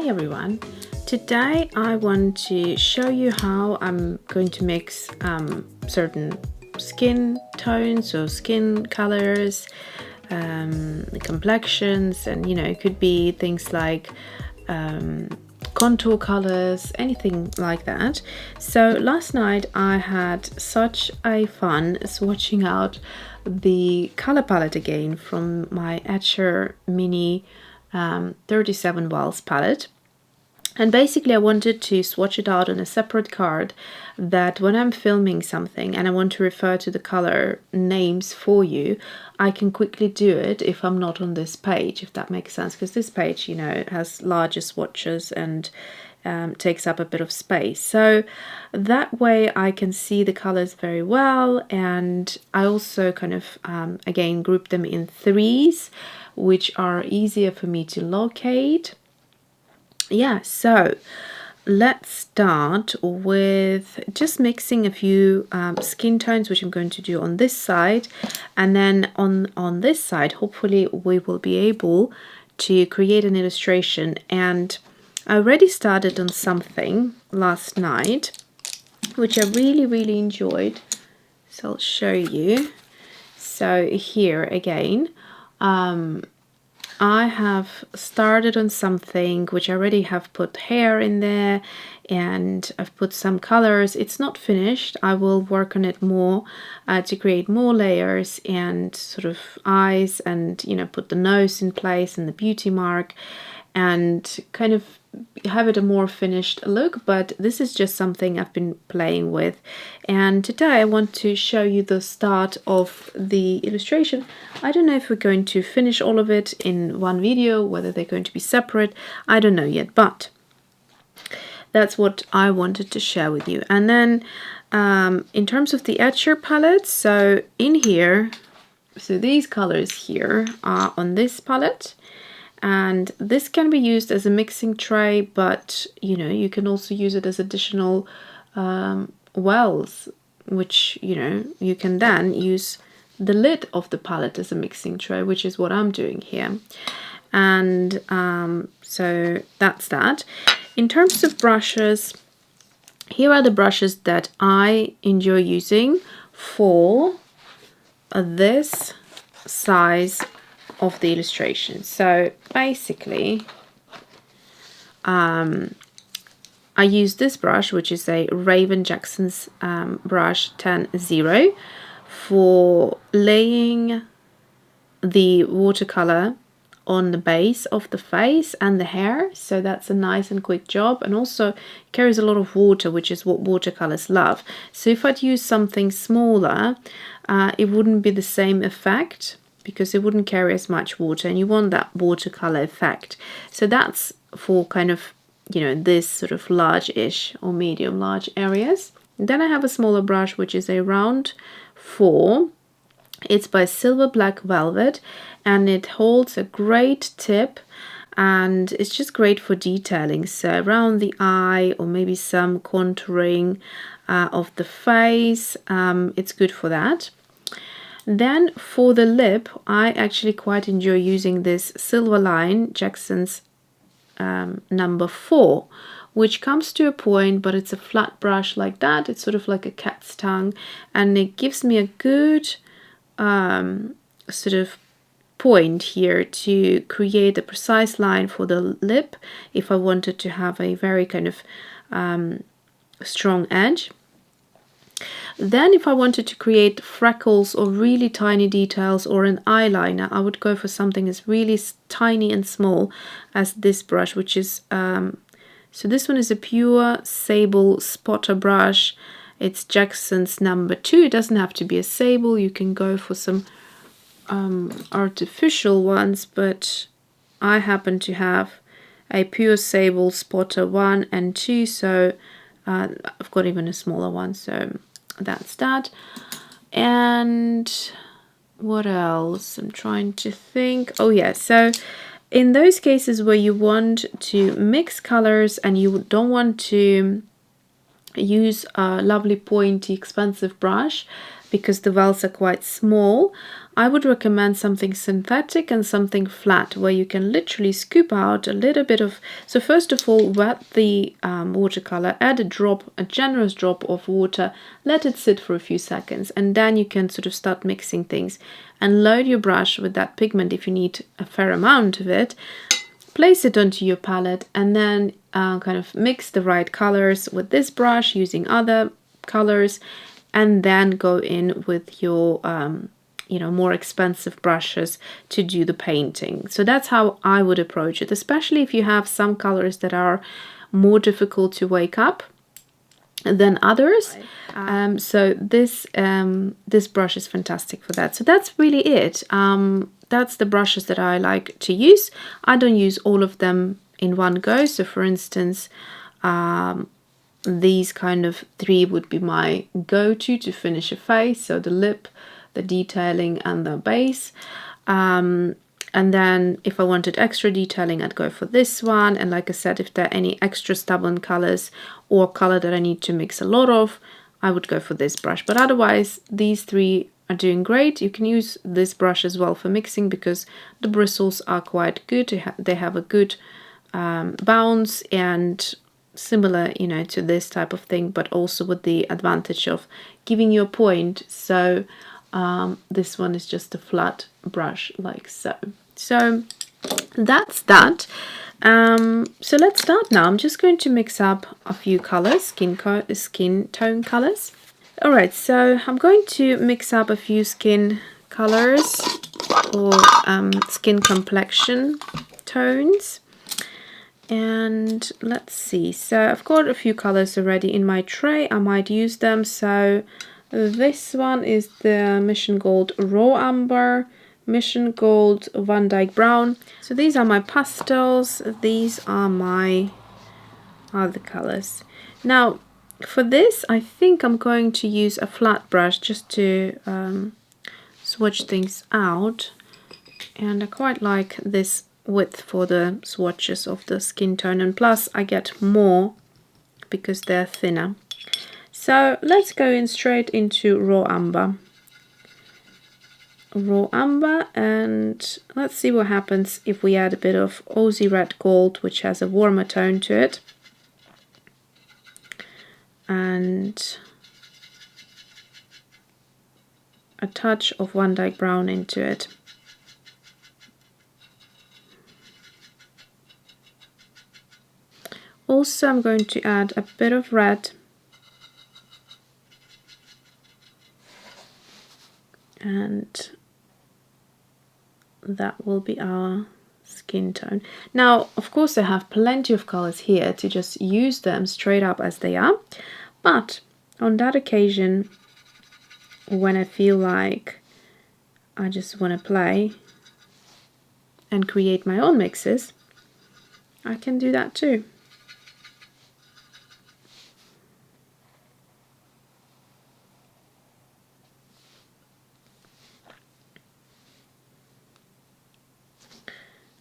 Hi everyone, today I want to show you how I'm going to mix certain skin tones or skin colors, complexions, and it could be things like contour colors, anything like that. So last night I had such a fun swatching out the color palette again from my Etchr Mini 37 wells palette, and basically I wanted to swatch it out on a separate card that when I'm filming something and I want to refer to the color names for you, I can quickly do it if I'm not on this page, if that makes sense, because this page has larger swatches and takes up a bit of space. So that way I can see the colors very well, and I also kind of again group them in threes, which are easier for me to locate. Yeah, so let's start with just mixing a few skin tones, which I'm going to do on this side, and then on this side hopefully we will be able to create an illustration. And I already started on something last night which I really enjoyed, so I'll show you. So here again I have started on something which I already have put hair in there, and I've put some colors. It's not finished. I will work on it more to create more layers and sort of eyes, and put the nose in place and the beauty mark and kind of have it a more finished look. But this is just something I've been playing with, and today I want to show you the start of the illustration. I don't know if we're going to finish all of it in one video, whether they're going to be separate, I don't know yet, but that's what I wanted to share with you. And then in terms of the Etchr palette, so in here, so these colors here are on this palette. And this can be used as a mixing tray, but you can also use it as additional wells, which you can then use the lid of the palette as a mixing tray, which is what I'm doing here. And so that's that. In terms of brushes, here are the brushes that I enjoy using for this size of the illustration. So basically I use this brush, which is a Raven Jackson's brush 10-0, for laying the watercolor on the base of the face and the hair. So that's a nice and quick job, and also carries a lot of water, which is what watercolors love. So if I'd use something smaller, it wouldn't be the same effect, because it wouldn't carry as much water, and you want that watercolor effect. So that's for kind of this sort of large-ish or medium large areas. And then I have a smaller brush, which is a round 4. It's by Silver Black Velvet, and it holds a great tip, and it's just great for detailing, so around the eye or maybe some contouring of the face. It's good for that. Then for the lip, I actually quite enjoy using this Silver Line Jackson's number 4, which comes to a point, but it's a flat brush like that. It's sort of like a cat's tongue, and it gives me a good sort of point here to create a precise line for the lip if I wanted to have a very kind of strong edge. Then if I wanted to create freckles or really tiny details or an eyeliner, I would go for something as really tiny and small as this brush, which is so this one is a pure sable spotter brush. It's Jackson's number 2. It doesn't have to be a sable, you can go for some artificial ones, but I happen to have a pure sable spotter 1 and 2, so I've got even a smaller one, so that's that. And what else? I'm trying to think. Oh yeah, so in those cases where you want to mix colors and you don't want to use a lovely pointy expensive brush because the wells are quite small, I would recommend something synthetic and something flat where you can literally scoop out a little bit of. So first of all, wet the watercolor, add a generous drop of water, let it sit for a few seconds, and then you can sort of start mixing things and load your brush with that pigment if you need a fair amount of it. Place it onto your palette and then kind of mix the right colors with this brush using other colors, and then go in with your you know, more expensive brushes to do the painting. So that's how I would approach it, especially if you have some colors that are more difficult to wake up than others. So this brush is fantastic for that. So that's really it. That's the brushes that I like to use. I don't use all of them in one go. So for instance, these kind of 3 would be my go-to to finish a face. So the lip, the detailing, and the base. And then if I wanted extra detailing, I'd go for this one. And like I said, if there are any extra stubborn colors or color that I need to mix a lot of, I would go for this brush. But otherwise, these 3 are doing great. You can use this brush as well for mixing because the bristles are quite good. They have a good bounce, and similar, you know, to this type of thing, but also with the advantage of giving you a point. So this one is just a flat brush like so. So that's that. So let's start now. I'm just going to mix up a few colors, skin tone colors. All right, so I'm going to mix up a few skin colors or skin complexion tones. And let's see. So I've got a few colors already in my tray. I might use them. So this one is the Mission Gold Raw Amber, Mission Gold Van Dyke Brown. So these are my pastels. These are my other colors. Now for this, I think I'm going to use a flat brush just to swatch things out. And I quite like this width for the swatches of the skin tone, and plus I get more because they're thinner. So let's go in straight into raw amber, and let's see what happens if we add a bit of Aussie Red Gold, which has a warmer tone to it, and a touch of Van Dyke Brown into it. Also, I'm going to add a bit of red and that will be our skin tone. Now, of course, I have plenty of colors here to just use them straight up as they are, but on that occasion, when I feel like I just want to play and create my own mixes, I can do that too.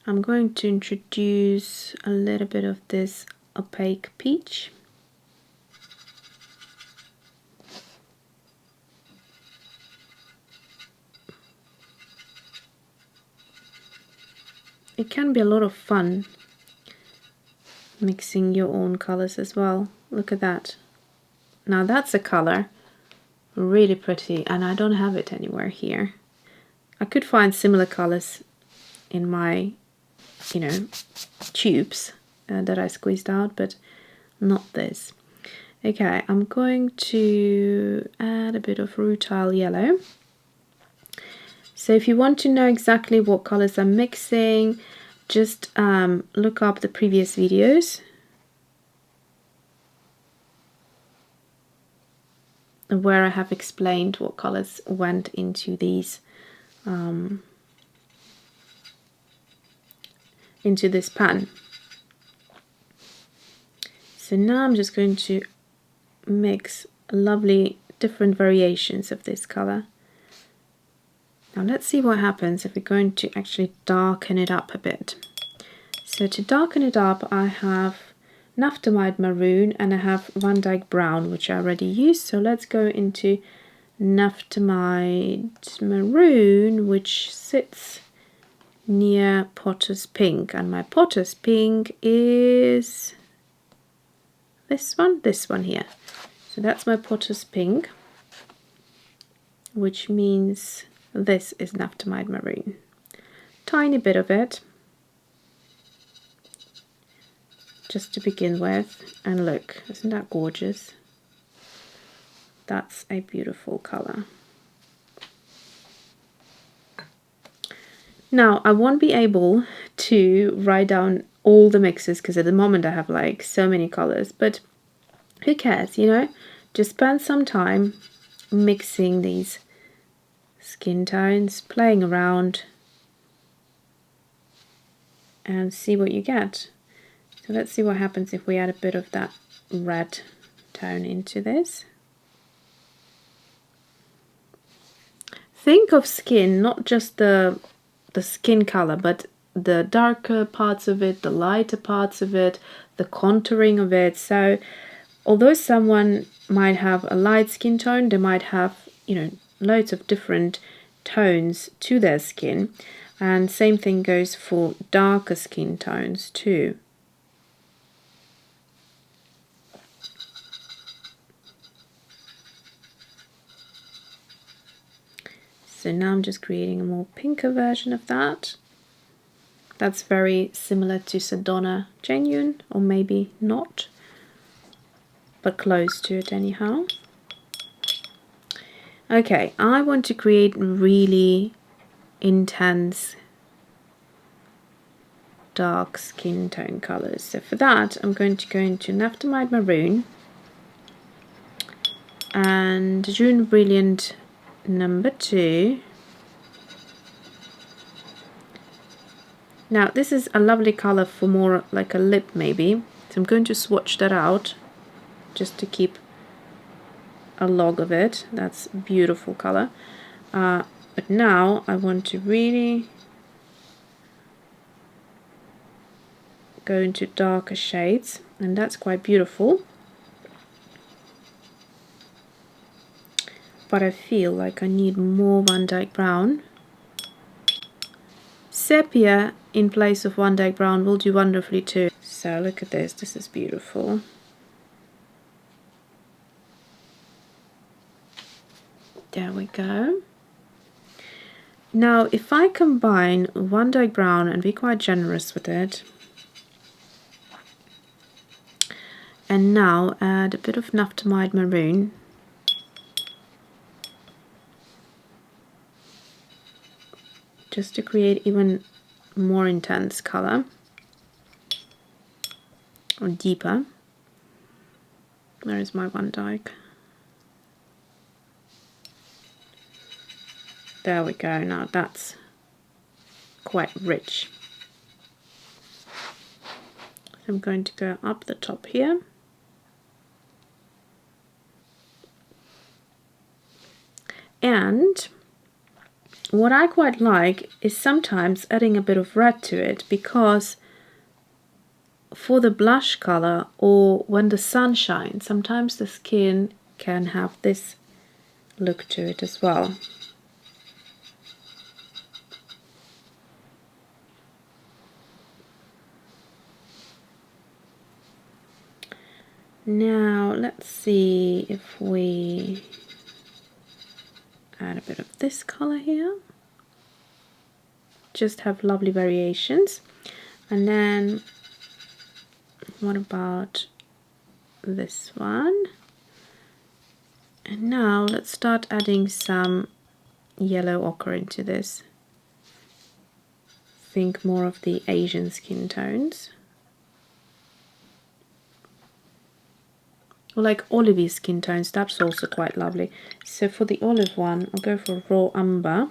I'm going to introduce a little bit of this opaque peach. It can be a lot of fun mixing your own colors as well. Look at that. Now that's a color, really pretty, and I don't have it anywhere here. I could find similar colors in my, you know, tubes that I squeezed out, but not this. Okay, I'm going to add a bit of rutile yellow. So if you want to know exactly what colors I'm mixing, just look up the previous videos where I have explained what colors went into these into this pan. So now I'm just going to mix lovely different variations of this color. Now let's see what happens if we're going to actually darken it up a bit. So to darken it up, I have Naphthalene Maroon, and I have Van Dyke Brown, which I already used. So let's go into Naphthalene Maroon, which sits near Potter's Pink, and my Potter's Pink is this one here. So that's my Potter's Pink, which means this is Naphthalene Maroon. Tiny bit of it, just to begin with, and look, isn't that gorgeous? That's a beautiful color. Now, I won't be able to write down all the mixes because at the moment I have like so many colors, but who cares, you know? Just spend some time mixing these skin tones, playing around, and see what you get. So let's see what happens if we add a bit of that red tone into this. Think of skin, not just the skin color, but the darker parts of it, the lighter parts of it, the contouring of it. So although someone might have a light skin tone, they might have, you know, loads of different tones to their skin, and same thing goes for darker skin tones too. So now I'm just creating a more pinker version of that. That's very similar to Sedona Genuine, or maybe not, but close to it anyhow. Okay, I want to create really intense dark skin tone colors. So for that, I'm going to go into Naphthalene Maroon and June Brilliant #2. Now this is a lovely color for more like a lip maybe, so I'm going to swatch that out just to keep a log of it. That's a beautiful color, but now I want to really go into darker shades, and that's quite beautiful, but I feel like I need more Van Dyke Brown. Sepia in place of Van Dyke Brown will do wonderfully too. So look at this, this is beautiful. There we go. Now if I combine Van Dyke Brown and be quite generous with it, and now add a bit of Naphthalene Maroon, just to create even more intense color, or deeper. Where is my Van Dyke? There we go, now that's quite rich. I'm going to go up the top here. And what I quite like is sometimes adding a bit of red to it, because for the blush color, or when the sun shines, sometimes the skin can have this look to it as well. Now let's see if we add a bit of this color here. Just have lovely variations. And then what about this one? And now let's start adding some yellow ochre into this. Think more of the Asian skin tones, or like olivey skin tones. That's also quite lovely. So for the olive one, I'll go for raw umber.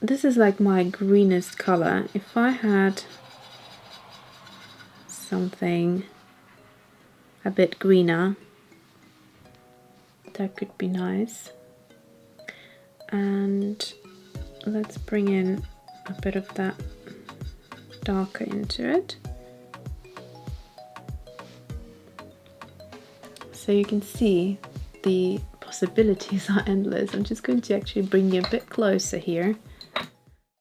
This is like my greenest color. If I had something a bit greener, that could be nice. And let's bring in a bit of that darker into it. So you can see the possibilities are endless. I'm just going to actually bring you a bit closer here